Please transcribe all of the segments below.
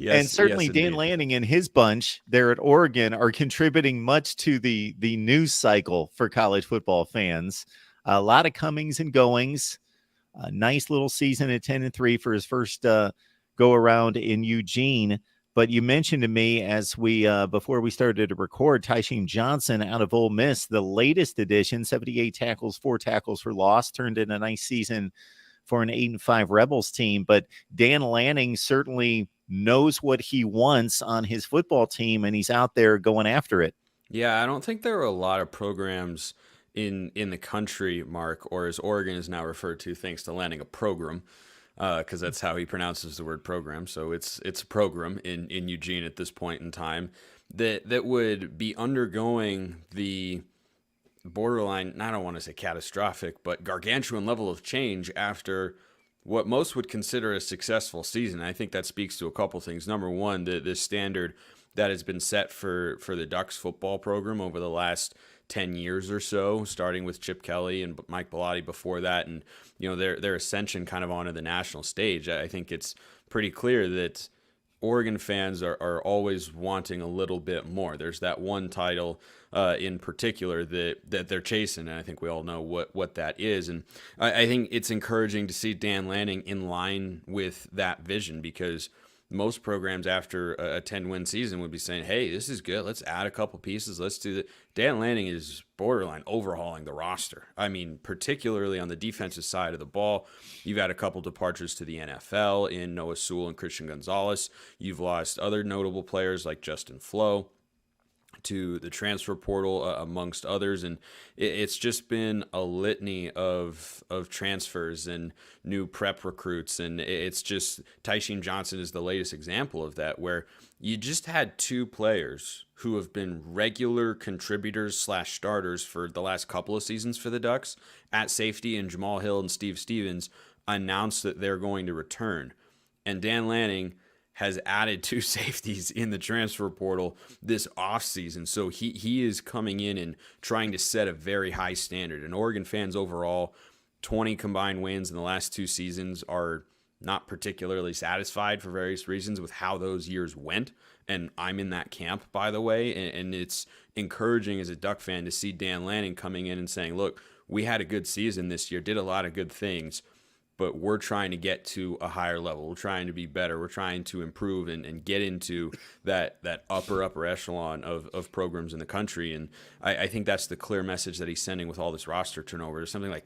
And Yes, certainly yes, Dan indeed. Lanning and his bunch there at Oregon are contributing much to the news cycle for college football fans. A lot of comings and goings. A nice little season at 10-3 for his first go around in Eugene. But you mentioned to me as we before we started to record, Tysheem Johnson out of Ole Miss, the latest addition, 78 tackles, 4 tackles for loss, turned in a nice season for an 8-5 Rebels team. But Dan Lanning certainly knows what he wants on his football team, and he's out there going after it. Yeah, I don't think there are a lot of programs in the country, Mark, or as Oregon is now referred to, thanks to Lanning, a program, because that's how he pronounces the word program. So it's a program in Eugene at this point in time that would be undergoing the borderline, I don't want to say catastrophic, but gargantuan level of change after what most would consider a successful season. I think that speaks to a couple things. Number one, the standard that has been set for the Ducks football program over the last 10 years or so, starting with Chip Kelly and Mike Bellotti before that, and their ascension kind of onto the national stage. I think it's pretty clear that Oregon fans are always wanting a little bit more. There's that one title in particular that they're chasing, and I think we all know what that is. And I think it's encouraging to see Dan Lanning in line with that vision, because most programs after a 10-win season would be saying, hey, this is good. Let's add a couple pieces. Let's do that. Dan Lanning is borderline overhauling the roster. I mean, particularly on the defensive side of the ball, you've had a couple departures to the NFL in Noah Sewell and Christian Gonzalez. You've lost other notable players like Justin Flo to the transfer portal, amongst others, and it's just been a litany of transfers and new prep recruits, and it's just Tysheem Johnson is the latest example of that, where you just had 2 players who have been regular contributors / starters for the last couple of seasons for the Ducks at safety, and Jamal Hill and Steve Stevens announced that they're going to return, and Dan Lanning has added 2 safeties in the transfer portal this offseason. So he is coming in and trying to set a very high standard. And Oregon fans overall, 20 combined wins in the last 2 seasons, are not particularly satisfied for various reasons with how those years went. And I'm in that camp, by the way. And it's encouraging as a Duck fan to see Dan Lanning coming in and saying, look, we had a good season this year, did a lot of good things, but we're trying to get to a higher level. We're trying to be better. We're trying to improve and get into that upper echelon of programs in the country. And I think that's the clear message that he's sending with all this roster turnover. There's something like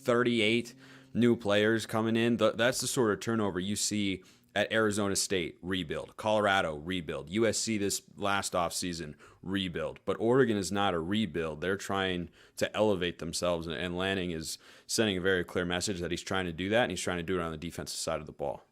38 new players coming in. That's the sort of turnover you see at Arizona State, rebuild. Colorado, rebuild. USC this last offseason, rebuild. But Oregon is not a rebuild. They're trying to elevate themselves, and Lanning is sending a very clear message that he's trying to do that, and he's trying to do it on the defensive side of the ball.